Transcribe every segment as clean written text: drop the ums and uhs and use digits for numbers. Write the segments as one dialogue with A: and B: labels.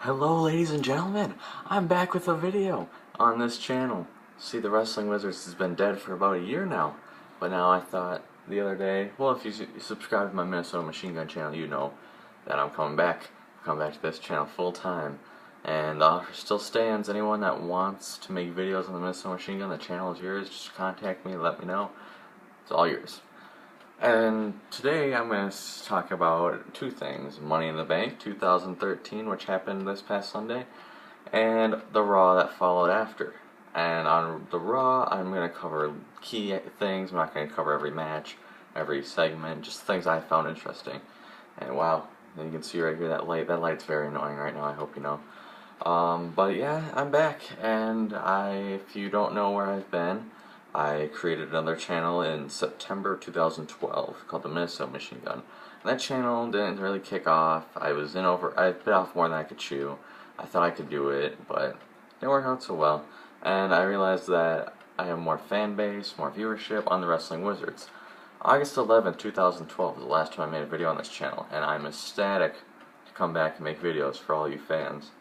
A: Hello ladies and gentlemen, I'm back with a video on this channel. See, the Wrestling Wizards has been dead for about a year now, but now I thought the other day, well, if you subscribe to my Minnesota Machine Gun channel, you know that I'm coming back. To this channel full time, and the offer still stands. Anyone that wants to make videos on the Minnesota Machine Gun, the channel is yours. Just contact me, let me know. It's all yours. And today I'm going to talk about two things: Money in the Bank 2013, which happened this past Sunday, and the Raw that followed after. And on the Raw, I'm going to cover key things. I'm not going to cover every match, every segment, just things I found interesting. And wow, you can see right here that light. That light's very annoying right now, I hope you know. But yeah, I'm back, and if you don't know where I've been, I created another channel in September 2012 called the Minnesota Machine Gun. And that channel didn't really kick off. I bit off more than I could chew. I thought I could do it, but it didn't work out so well. And I realized that I have more fan base, more viewership on the Wrestling Wizards. August 11th, 2012 was the last time I made a video on this channel, and I'm ecstatic to come back and make videos for all you fans.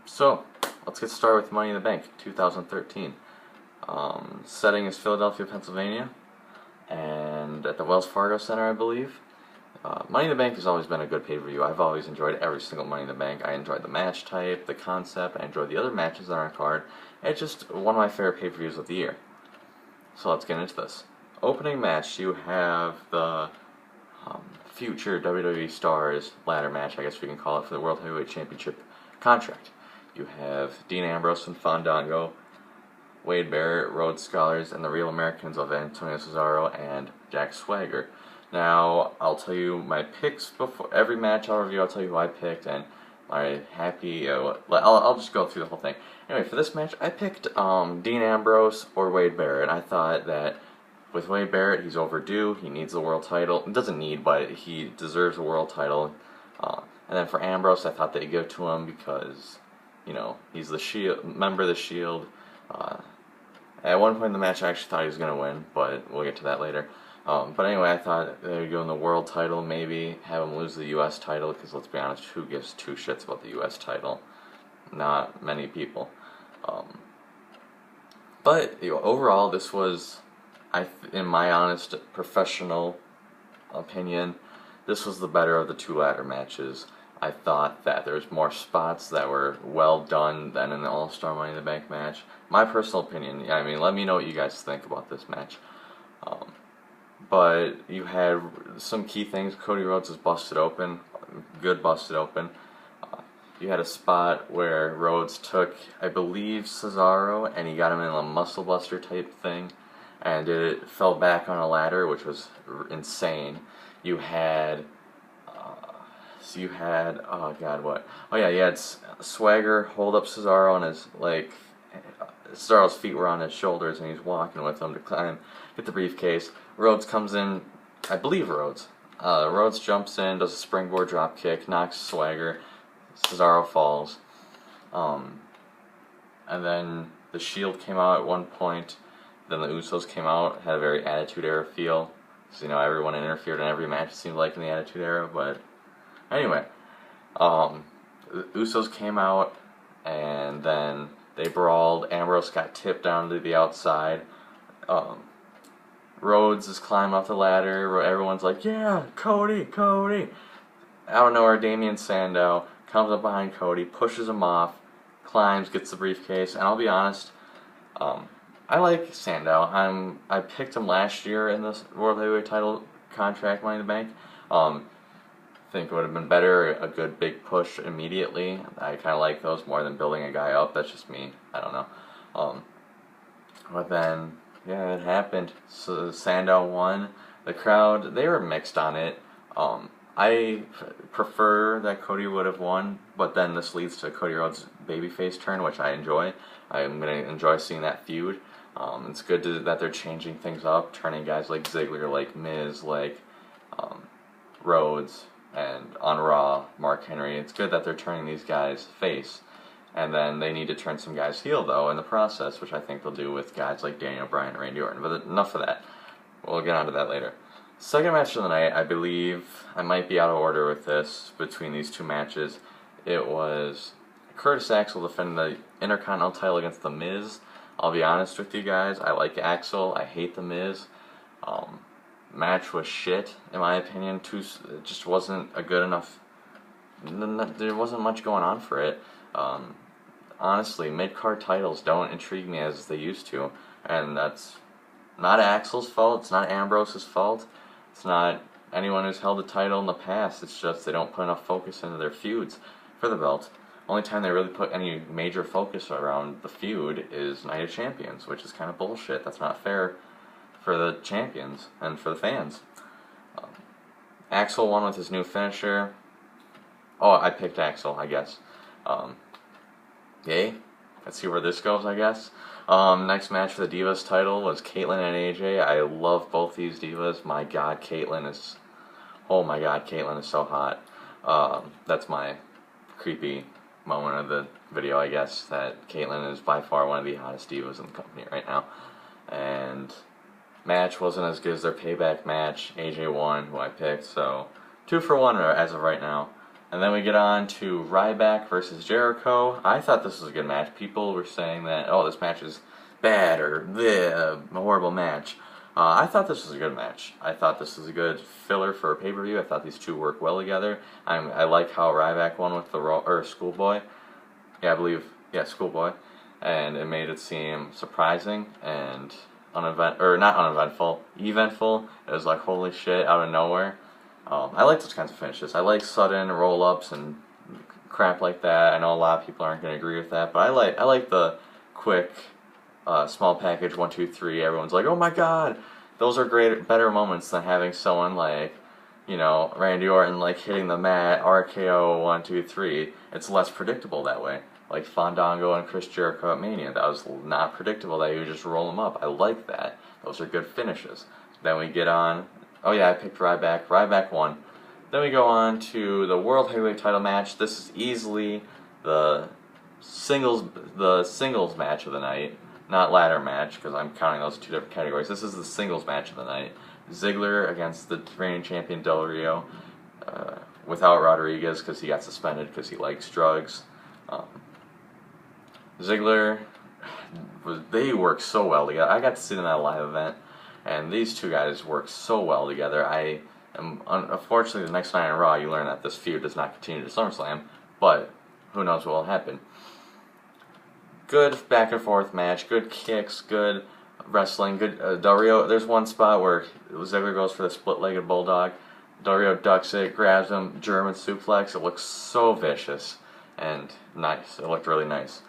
A: So, let's get started with Money in the Bank 2013. Setting is Philadelphia, Pennsylvania, and at the Wells Fargo Center, I believe. Money in the Bank has always been a good pay-per-view. I've always enjoyed every single Money in the Bank. I enjoyed the match type, the concept, I enjoyed the other matches that are on card. It's just one of my favorite pay-per-views of the year. So let's get into this. Opening match, you have the future WWE Stars ladder match, I guess we can call it, for the World Heavyweight Championship contract. You have Dean Ambrose and Fandango, Wade Barrett, Rhodes Scholars, and the Real Americans of Antonio Cesaro and Jack Swagger. Now, I'll tell you my picks before every match I'll review. I'll tell you who I picked and my happy. I'll just go through the whole thing. Anyway, for this match, I picked Dean Ambrose or Wade Barrett. I thought that with Wade Barrett, he's overdue. He needs the world title. He doesn't need, but he deserves a world title. And then for Ambrose, I thought they'd give it to him because, you know, he's the Shield, member of the Shield. At one point in the match, I actually thought he was going to win, but we'll get to that later. But anyway, I thought they would go in the world title, maybe have him lose the U.S. title, because let's be honest, who gives two shits about the U.S. title? Not many people. But you know, overall, this was, in my honest professional opinion, this was the better of the two ladder matches. I thought that there's more spots that were well done than in the All-Star Money in the Bank match. My personal opinion, I mean, let me know what you guys think about this match. But you had some key things. Cody Rhodes is busted open, good busted open. You had a spot where Rhodes took, I believe, Cesaro, and he got him in a muscle buster type thing, and it fell back on a ladder, which was insane. You had oh god, what? Oh yeah, you had Swagger hold up Cesaro on his, like, Cesaro's feet were on his shoulders, and he's walking with him to climb, get the briefcase. Rhodes comes in, I believe Rhodes. Rhodes jumps in, does a springboard drop kick, knocks Swagger. Cesaro falls. And then the Shield came out at one point. Then the Usos came out, had a very Attitude Era feel. So, you know, everyone interfered in every match, it seemed like, in the Attitude Era, but anyway, the Usos came out, and then they brawled. Ambrose got tipped down to the outside. Rhodes is climbing up the ladder. Everyone's like, yeah, Cody, Cody. Out of nowhere, Damien Sandow comes up behind Cody, pushes him off, climbs, gets the briefcase. And I'll be honest, I like Sandow. I picked him last year in this World Heavyweight title contract, Money in the Bank. I think it would have been better, a good big push immediately. I kind of like those more than building a guy up. That's just me. I don't know. But then, yeah, it happened. So Sandow won. The crowd, they were mixed on it. I prefer that Cody would have won, but then this leads to Cody Rhodes' babyface turn, which I enjoy. I'm going to enjoy seeing that feud. It's good that they're changing things up, turning guys like Ziggler, like Miz, like Rhodes, and on Raw, Mark Henry. It's good that they're turning these guys face. And then they need to turn some guys heel, though, in the process, which I think they'll do with guys like Daniel Bryan and Randy Orton. But enough of that. We'll get onto that later. Second match of the night, I believe, I might be out of order with this, between these two matches, it was Curtis Axel defending the Intercontinental title against The Miz. I'll be honest with you guys, I like Axel, I hate The Miz. Match was shit, in my opinion. It just wasn't a good enough. There wasn't much going on for it. Honestly, mid-card titles don't intrigue me as they used to, and that's not Axel's fault. It's not Ambrose's fault. It's not anyone who's held the title in the past. It's just they don't put enough focus into their feuds for the belt. Only time they really put any major focus around the feud is Night of Champions, which is kind of bullshit. That's not fair for the champions and for the fans. Axel won with his new finisher. Oh, I picked Axel, I guess. Yay. Let's see where this goes, I guess. Next match for the Divas title was Kaitlyn and AJ. I love both these Divas. My God, Kaitlyn is... Oh my God, Kaitlyn is so hot. That's my creepy moment of the video, I guess, that Kaitlyn is by far one of the hottest Divas in the company right now. And match wasn't as good as their payback match. AJ won, who I picked, so 2 for 1 as of right now. And then we get on to Ryback versus Jericho. I thought this was a good match. People were saying that, oh, this match is bad or a horrible match. I thought this was a good match. I thought this was a good filler for a pay-per-view. I thought these two work well together. I like how Ryback won with the Schoolboy. Yeah, I believe, Schoolboy. And it made it seem surprising and eventful. It was like, holy shit, out of nowhere. I like those kinds of finishes. I like sudden roll-ups and crap like that. I know a lot of people aren't going to agree with that, but I like the quick, small package 1, 2, 3. Everyone's like, oh my God, those are better moments than having someone like, Randy Orton like hitting the mat, RKO 1, 2, 3. It's less predictable that way. Like Fandango and Chris Jericho at Mania, that was not predictable. That you would just roll them up. I like that. Those are good finishes. Then we get on. Oh yeah, I picked Ryback. Ryback won. Then we go on to the World Heavyweight Title match. This is easily the singles match of the night, not ladder match, because I'm counting those 2 different categories. This is the singles match of the night. Ziggler against the reigning champion Del Rio, without Rodriguez because he got suspended because he likes drugs. Ziggler, they work so well together. I got to see them at a live event. And these two guys work so well together. Unfortunately, the next night on Raw, you learn that this feud does not continue to SummerSlam, but who knows what will happen. Good back and forth match, good kicks, good wrestling, good Del Rio. There's one spot where Ziggler goes for the split-legged bulldog. Del Rio ducks it, grabs him, German suplex. It looks so vicious and nice. It looked really nice.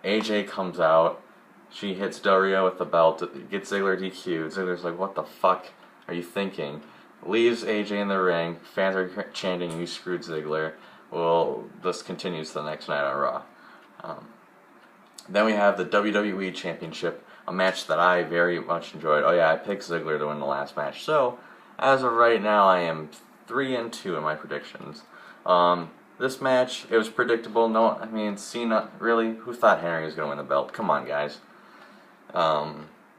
A: AJ comes out. She hits Del Rio with the belt, gets Ziggler DQ'd. Ziggler's like, what the fuck are you thinking? Leaves AJ in the ring. Fans are chanting, you screwed Ziggler. Well, this continues the next night on Raw. Then we have the WWE Championship, a match that I very much enjoyed. Oh yeah, I picked Ziggler to win the last match. So, as of right now, I am 3-2 in my predictions. This match, it was predictable. Cena, really? Who thought Henry was going to win the belt? Come on, guys.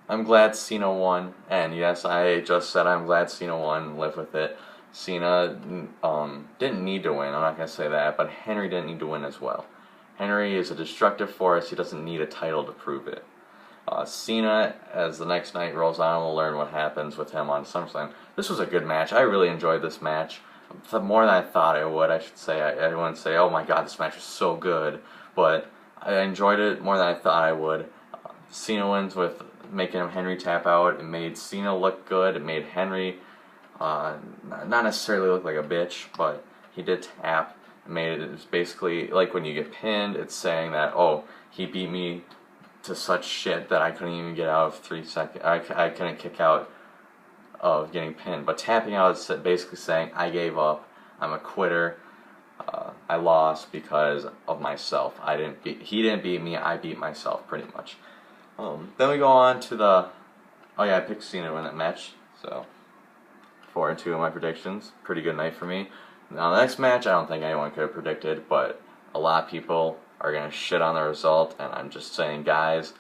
A: I'm glad Cena won, and yes, I just said I'm glad Cena won, live with it. Cena didn't need to win, I'm not going to say that, but Henry didn't need to win as well. Henry is a destructive force, he doesn't need a title to prove it. Cena, as the next night rolls on, we'll learn what happens with him on SummerSlam. This was a good match, I really enjoyed this match. More than I thought I would, I should say. I wouldn't say, oh my God, this match was so good, but I enjoyed it more than I thought I would. Cena wins with making him Henry tap out. It made Cena look good. It made Henry not necessarily look like a bitch, but he did tap. It was basically like when you get pinned, it's saying that, oh, he beat me to such shit that I couldn't even get out of 3 seconds. I couldn't kick out of getting pinned. But tapping out is basically saying, I gave up. I'm a quitter. I lost because of myself. He didn't beat me. I beat myself, pretty much. Then we go on to the... Oh yeah, I picked Cena to win that match, so 4-2 in my predictions. Pretty good night for me. Now the next match, I don't think anyone could have predicted, but a lot of people are going to shit on the result, and I'm just saying, guys,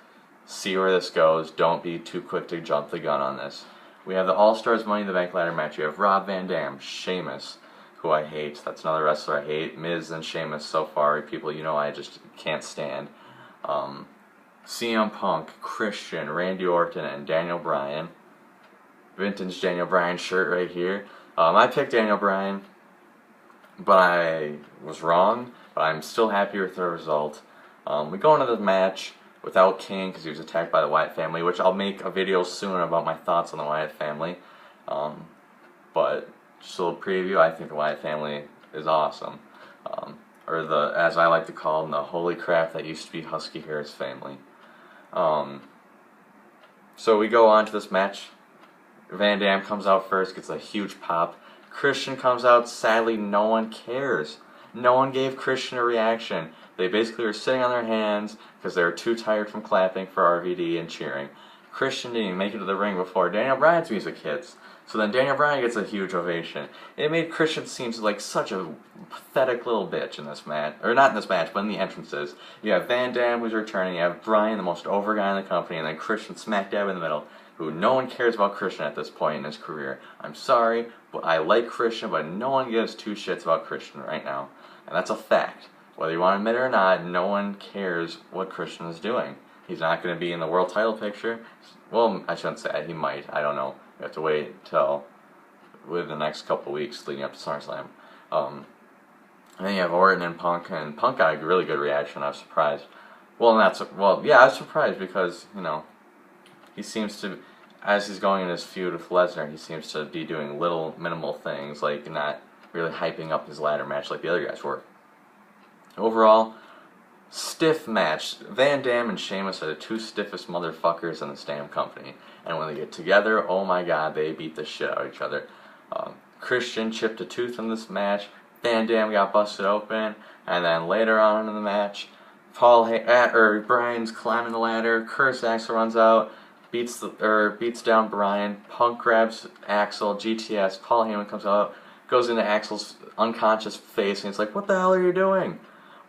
A: see where this goes. Don't be too quick to jump the gun on this. We have the All-Stars Money in the Bank ladder match. You have Rob Van Dam, Sheamus, who I hate. That's another wrestler I hate. Miz and Sheamus so far, people I just can't stand. CM Punk, Christian, Randy Orton, and Daniel Bryan. Vintage Daniel Bryan shirt right here. I picked Daniel Bryan, but I was wrong. But I'm still happy with the result. We go into the match without King because he was attacked by the Wyatt family, which I'll make a video soon about my thoughts on the Wyatt family. But just a little preview, I think the Wyatt family is awesome. Or the, as I like to call them, the holy crap that used to be Husky Harris family. So we go on to this match. Van Dam comes out first, gets a huge pop. Christian comes out, sadly no one cares. No one gave Christian a reaction. They basically were sitting on their hands because they were too tired from clapping for RVD and cheering. Christian didn't even make it to the ring before Daniel Bryan's music hits. So then Daniel Bryan gets a huge ovation. It made Christian seem like such a pathetic little bitch in this match. Or not in this match, but in the entrances. You have Van Dam who's returning, you have Bryan, the most over guy in the company, and then Christian smack dab in the middle, who no one cares about Christian at this point in his career. I'm sorry, but I like Christian, but no one gives two shits about Christian right now. And that's a fact. Whether you want to admit it or not, no one cares what Christian is doing. He's not going to be in the world title picture. Well, I shouldn't say that. He might. I don't know. We have to wait till within the next couple weeks leading up to SummerSlam. And then you have Orton and Punk got a really good reaction. I was surprised. Yeah, I was surprised because, he seems to, as he's going in his feud with Lesnar, he seems to be doing little minimal things, like not really hyping up his ladder match like the other guys were. Overall, stiff match. Van Dam and Sheamus are the two stiffest motherfuckers in this damn company. And when they get together, oh my god, they beat the shit out of each other. Christian chipped a tooth in this match. Van Dam got busted open. And then later on in the match, Bryan's climbing the ladder. Curtis Axel runs out, beats down Bryan. Punk grabs Axel, GTS. Paul Heyman comes out, goes into Axel's unconscious face, and he's like, "What the hell are you doing?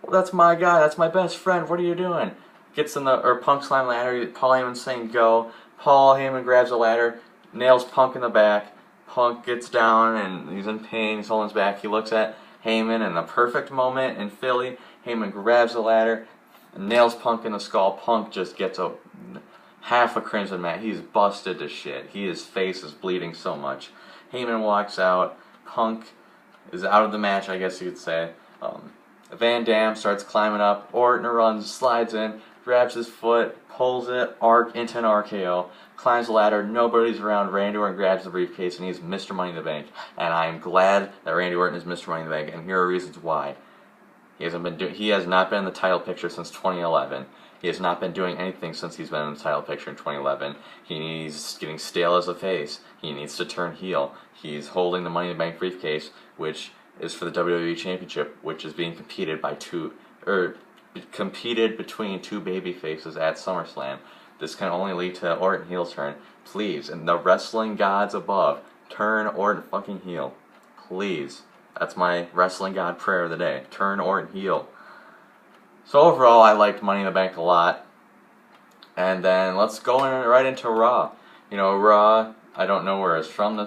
A: Well, that's my guy. That's my best friend. What are you doing?" Punk slam ladder. Paul Heyman's saying go. Paul Heyman grabs the ladder, nails Punk in the back. Punk gets down and he's in pain. He's holding his back. He looks at Heyman in the perfect moment in Philly. Heyman grabs the ladder, nails Punk in the skull. Punk just gets half a crimson mat. He's busted to shit. His face is bleeding so much. Heyman walks out. Punk is out of the match, I guess you could say. Van Dam starts climbing up. Orton runs, slides in, grabs his foot, pulls it, into an RKO, climbs the ladder. Nobody's around. Randy Orton grabs the briefcase, and he's Mr. Money in the Bank. And I'm glad that Randy Orton is Mr. Money in the Bank, and here are reasons why. He has not been in the title picture since 2011. He has not been doing anything since he's been in the title picture in 2011. He's getting stale as a face. He needs to turn heel. He's holding the Money in the Bank briefcase, which is for the WWE Championship, which is being competed between two baby faces at SummerSlam. This can only lead to Orton heel turn. Please, and the wrestling gods above, turn Orton fucking heel. Please. That's my wrestling god prayer of the day. Turn Orton heel. So overall, I liked Money in the Bank a lot. And then let's go right into Raw. Raw, I don't know where it's from